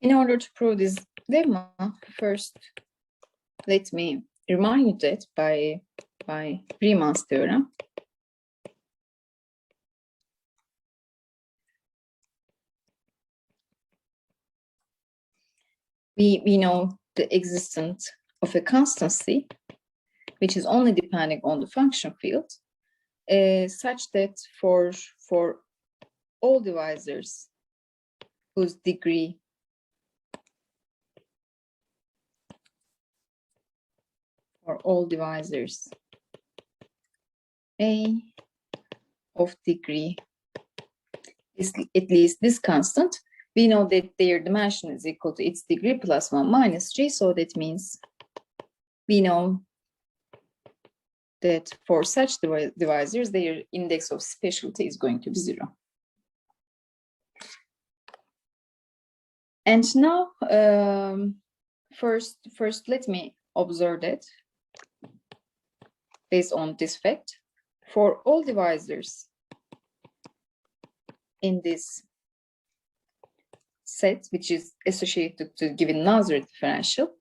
In order to prove this lemma, first let me remind you that by Riemann's theorem, we know the existence of a constancy which is only depending on the function field, such that for all divisors whose degree A of degree is at least this constant, we know that their dimension is equal to its degree plus 1 minus 3, so that means we know that for such divisors, their index of specialty is going to be 0. And now, first let me observe that based on this fact, for all divisors in this set, which is associated to given Nazir differential,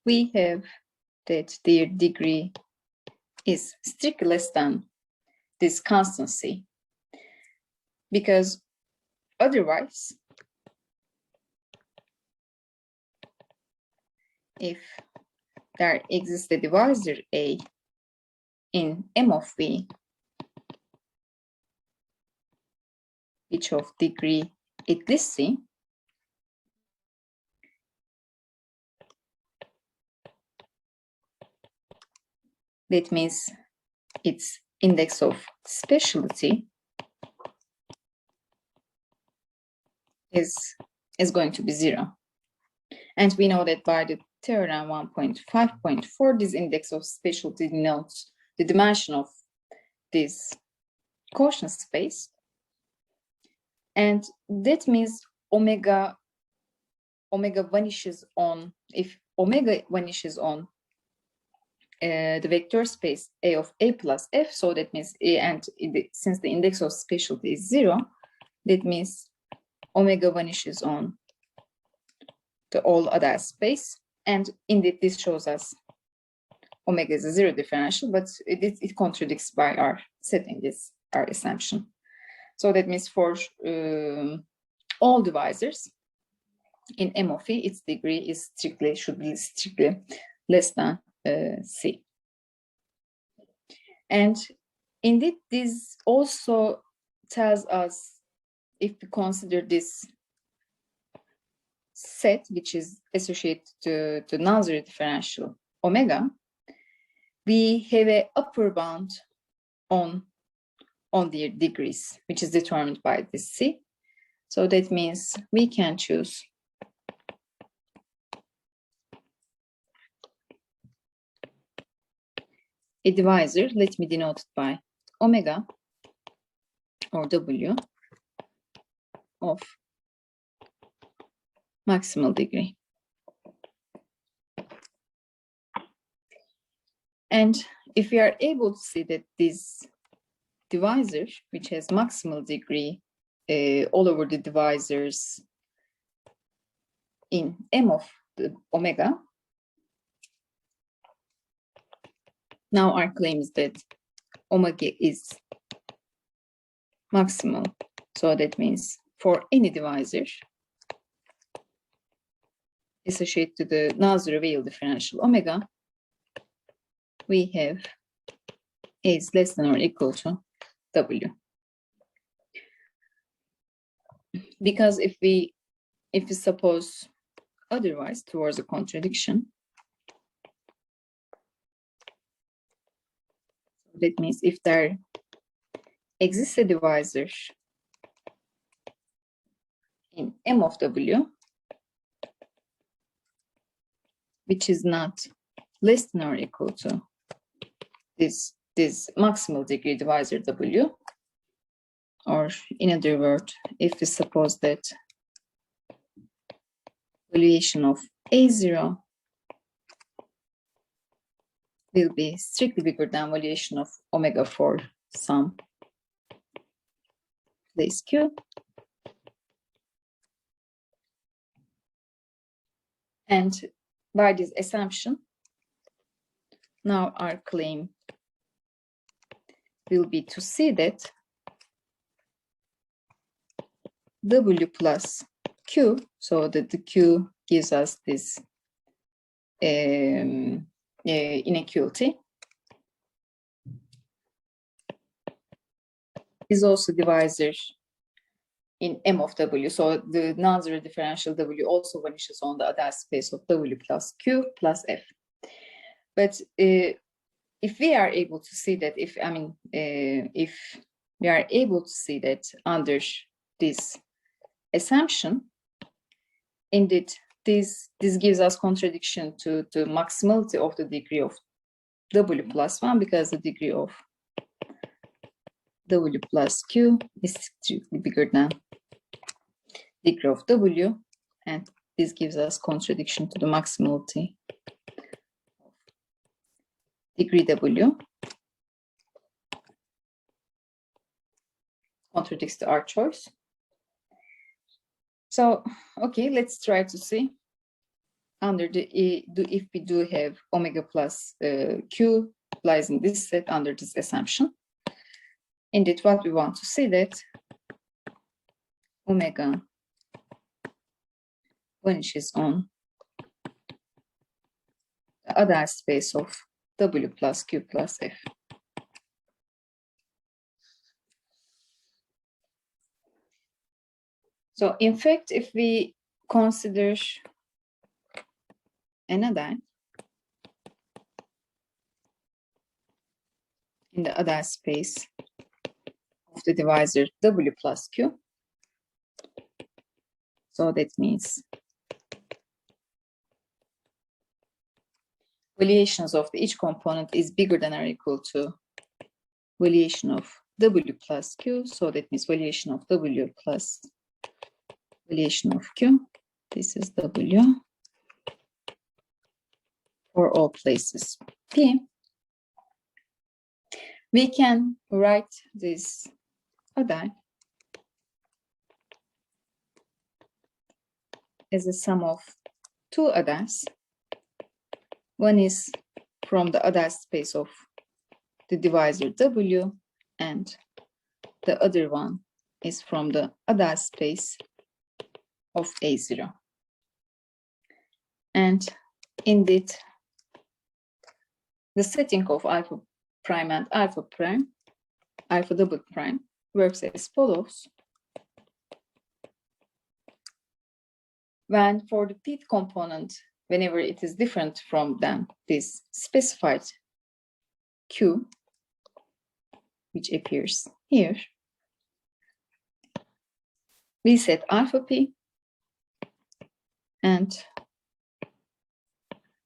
we have that their degree is strictly less than this constancy, because otherwise, if there exists a divisor A in M of V, which of degree at least C, that means its index of specialty is going to be 0. And we know that by the theorem 1.5.4, this index of specialty denotes the dimension of this quotient space. And that means omega vanishes on, if omega vanishes on the vector space A of A plus F, so that means since the index of specialty is 0, that means omega vanishes on the all other space, and indeed this shows us omega is a 0 differential, but it contradicts by our setting this our assumption. So that means for all divisors in M of E, its degree is should be strictly less than C. And indeed, this also tells us, if we consider this set, which is associated to Nazir differential omega, we have an upper bound on their degrees, which is determined by this C. So that means we can choose a divisor, let me denote it by omega or W of maximal degree. And if we are able to see that this divisor, which has maximal degree all over the divisors in M of the omega, now our claim is that omega is maximal. So that means for any divisor associated to the Nazir Weyl differential omega, we have A is less than or equal to W. Because if we suppose otherwise towards a contradiction, that means if there exists a divisor in M of W, which is not less than or equal to this maximal degree divisor W, or in other words, if we suppose that valuation of A0 will be strictly bigger than valuation of omega for some place Q. And by this assumption, now our claim will be to see that W plus Q, so that the Q gives us this inequality, is also divisor in M of W. So the non-zero differential W also vanishes on the other space of W plus Q plus F. But if we are able to see that, if we are able to see that under this assumption, indeed this gives us contradiction to the maximality of the degree of W plus 1, because the degree of W plus Q is strictly bigger than degree of W, and this gives us contradiction to the maximality of degree W. Contradicts to our choice. So, okay, let's try to see under the if we do have omega plus Q lies in this set under this assumption. Indeed, what we want to see that omega vanishes on the other space of W plus Q plus F. So in fact, if we consider another in the other space of the divisor W plus Q, so that means valuations of each component is bigger than or equal to valuation of W plus Q, so that means valuation of W plus valuation of Q. This is W for all places P. We can write this other as a sum of two others. One is from the other space of the divisor W, and the other one is from the other space of A0. And indeed, the setting of alpha prime and alpha prime, alpha double prime, works as follows. When for the pth component, whenever it is different from than this specified Q, which appears here, we set alpha P, and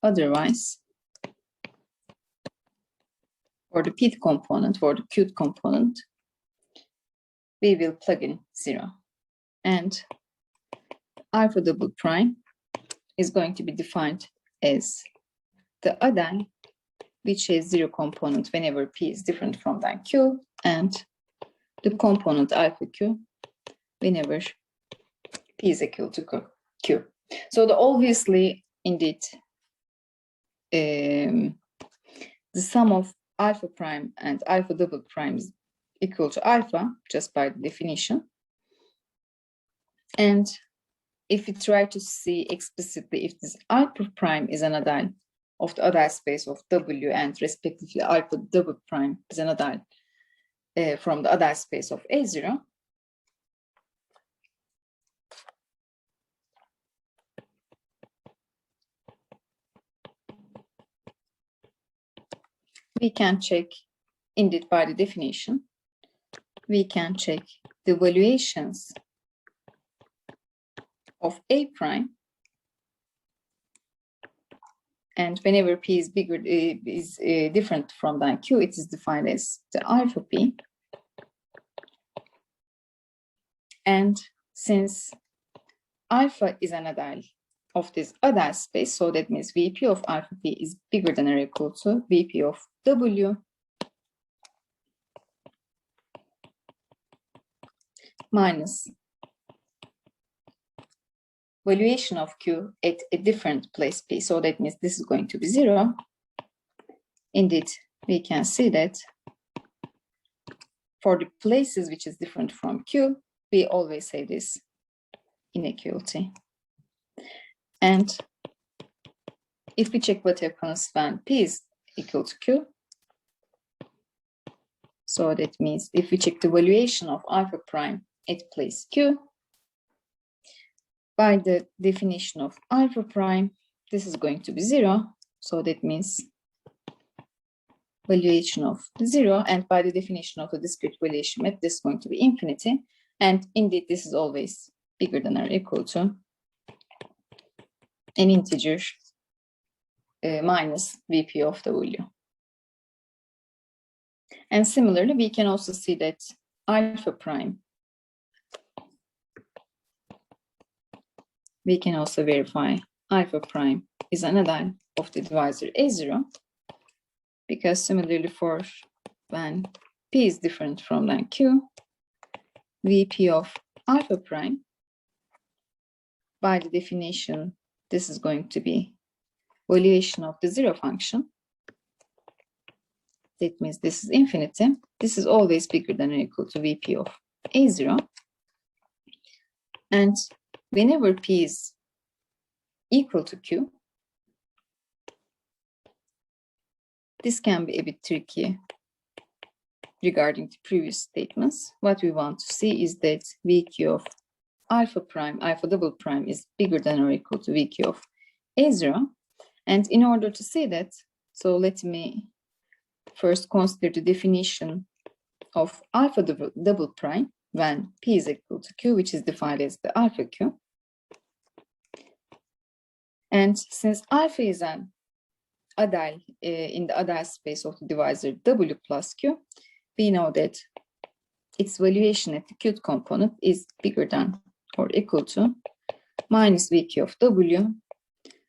otherwise for the pth component, for the qth component, we will plug in 0. And alpha double prime is going to be defined as the other which has 0 component whenever P is different from than Q, and the component alpha Q whenever P is equal to Q. So obviously, indeed, the sum of alpha prime and alpha double prime is equal to alpha, just by the definition. And if we try to see explicitly if this alpha prime is an adile of the other space of W, and respectively alpha double prime is an adile from the other space of A0, we can check, indeed by the definition, we can check the valuations of A prime, and whenever P is bigger, is different from than Q, it is defined as the alpha P. And since alpha is an adile of this other space, so that means VP of alpha P is bigger than or equal to VP of W minus valuation of Q at a different place P. So that means this is going to be 0. Indeed, we can see that for the places which is different from Q, we always say this inequality. And if we check what happens when P is equal to Q, so that means if we check the valuation of alpha prime at place Q, by the definition of alpha prime, this is going to be 0. So that means valuation of 0, and by the definition of the discrete valuation map, this is going to be infinity. And indeed, this is always bigger than or equal to an integer minus VP of W. And similarly, we can also see that alpha prime, we can also verify alpha prime is an addine of the divisor A0, because similarly for when P is different from than Q, VP of alpha prime, by the definition, this is going to be valuation of the 0 function. That means this is infinity. This is always bigger than or equal to VP of A0. And whenever P is equal to Q, this can be a bit tricky regarding the previous statements. What we want to see is that VQ of alpha prime, alpha double prime is bigger than or equal to VQ of A0. And in order to see that, so let me first consider the definition of alpha double prime when P is equal to Q, which is defined as the alpha Q. And since alpha is an addile in the addile space of the divisor W plus Q, we know that its valuation at the Q component is bigger than or equal to minus VQ of W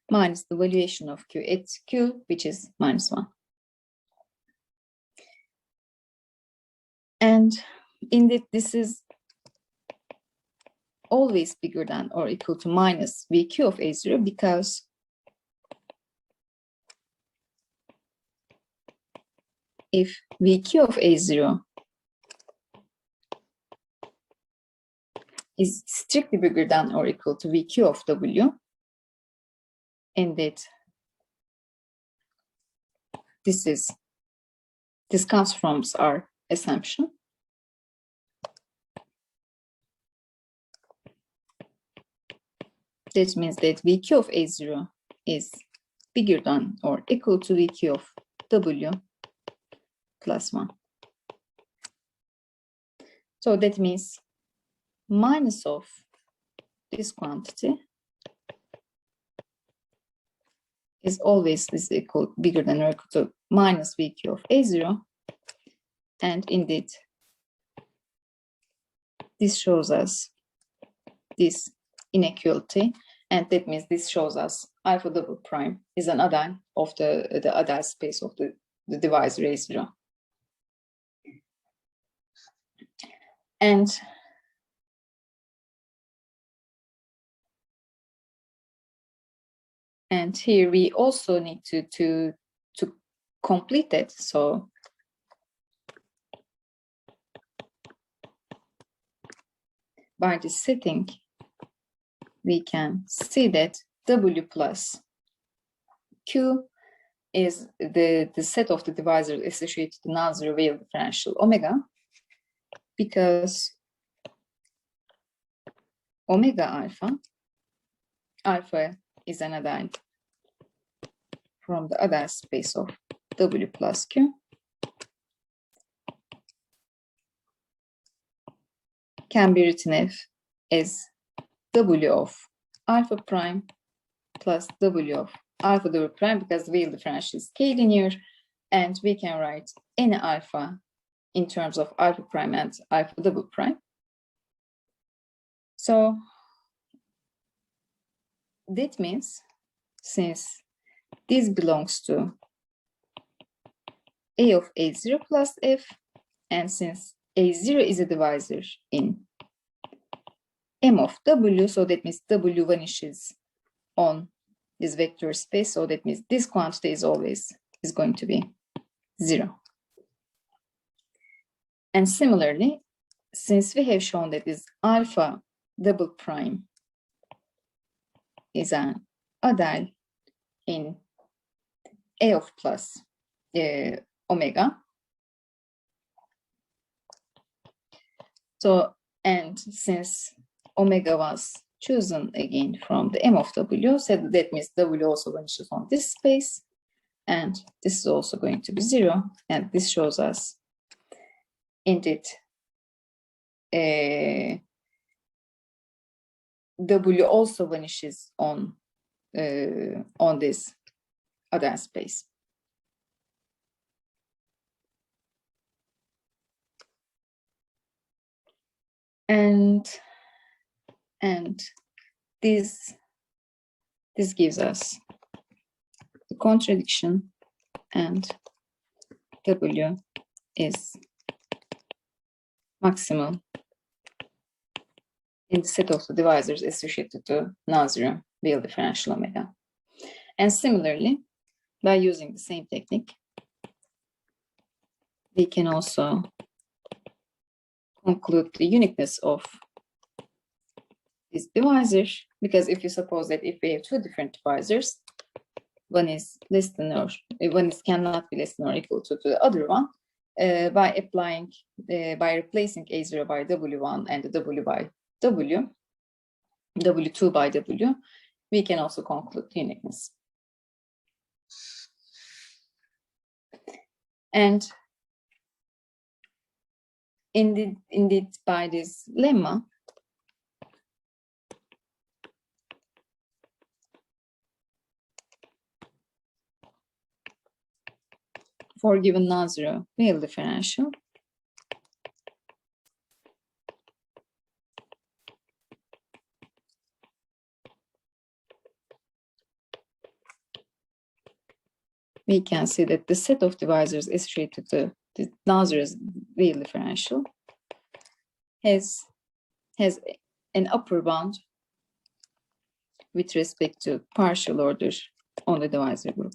minus the valuation of Q at Q, which is minus 1. And indeed, this is always bigger than or equal to minus VQ of A0, because if VQ of A0 is strictly bigger than or equal to VQ of W, indeed, this comes from our assumption. That means that VQ of A0 is bigger than or equal to VQ of W plus 1. So that means minus of this quantity is always bigger than or equal to minus VQ of A0. And indeed, this shows us this inequality, and that means this shows us alpha double prime is an addine of the addile space of the divisor A0. And here we also need to complete it. So by this setting, we can see that W plus Q is the set of the divisors associated to non-zero Weyl differential omega, because omega alpha is an addine from the addile space of W plus Q, can be written as W of alpha prime plus W of alpha double prime, because the Weyl differential is k-linear, and we can write any alpha in terms of alpha prime and alpha double prime. So that means, since this belongs to A of A0 plus F, and since A0 is a divisor in M of W, so that means W vanishes on this vector space, so that means this quantity is going to be 0. And similarly, since we have shown that this alpha double prime is an adel in A of plus omega, so, and since omega was chosen again from the M of W, so that means W also vanishes on this space, and this is also going to be 0, and this shows us indeed W also vanishes on this other space. And this gives us the contradiction, and W is maximal in the set of the divisors associated to non-zero real differential omega. And similarly, by using the same technique, we can also conclude the uniqueness of this divisor, because if you suppose that if we have two different divisors, one is less than or one is cannot be less than or equal to the other one, by replacing A0 by W1 and the W by W, W2 by W, we can also conclude uniqueness. And indeed, by this lemma, for given non-zero real differential, we can see that the set of divisors associated to the non-zero real differential has an upper bound with respect to partial order on the divisor group.